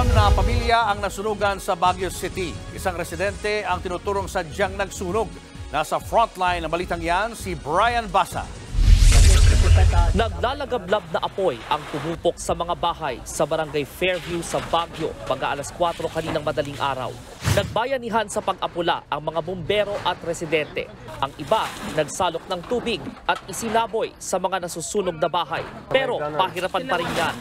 Siyam na pamilya ang nasunugan sa Baguio City. Isang residente ang tinuturong sadyang nagsunog. Nasa frontline ng balitang yan si Brian Basa. Naglalagablab na apoy ang tumupok sa mga bahay sa barangay Fairview sa Baguio pag-aalas 4 kaninang madaling araw. Nagbayanihan sa pag-apula ang mga bumbero at residente. Ang iba nagsalok ng tubig at isinaboy sa mga nasusunog na bahay. Pero pahirapan pa rin yan.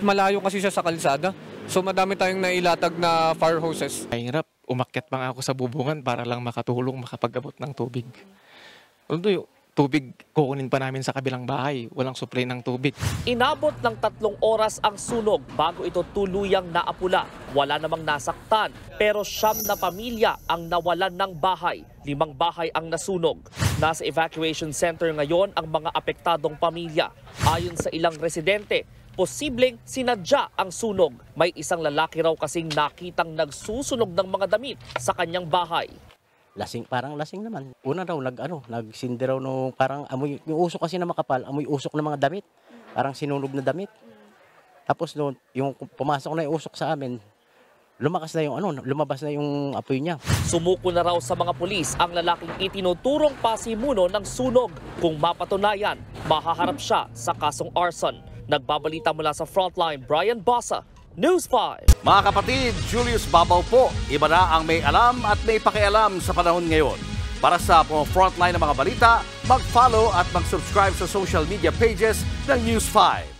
Malayo kasi siya sa kalsada. So madami tayong nailatag na fire hoses. Mahirap, umakyat pa nga ako sa bubungan para lang makatulong makapag-abot ng tubig. Although yung tubig kukunin pa namin sa kabilang bahay, walang supply ng tubig. Inabot ng 3 oras ang sunog bago ito tuluyang naapula. Wala namang nasaktan, pero 9 na pamilya ang nawalan ng bahay. 5 bahay ang nasunog. Nasa evacuation center ngayon ang mga apektadong pamilya. Ayon sa ilang residente, posibleng sinadya ang sunog. May isang lalaki raw kasing nakitang nagsusunog ng mga damit sa kanyang bahay. Lasing, parang lasing naman. Una raw, nagsindi raw no, parang amoy, yung usok kasi na makapal, amoy usok ng mga damit. Parang sinunog na damit. Tapos no, yung pumasok na yung usok sa amin, lumabas na yung apoy niya. Sumuko na raw sa mga pulis ang lalaking itinuturong pasimuno ng sunog. Kung mapatunayan, mahaharap siya sa kasong arson. Nagbabalita mula sa Frontline, Brian Basa, News 5. Mga kapatid, Julius Babaw po. Iba na ang may alam at may pakialam sa panahon ngayon. Para sa frontline ng mga balita, mag-follow at mag-subscribe sa social media pages ng News 5.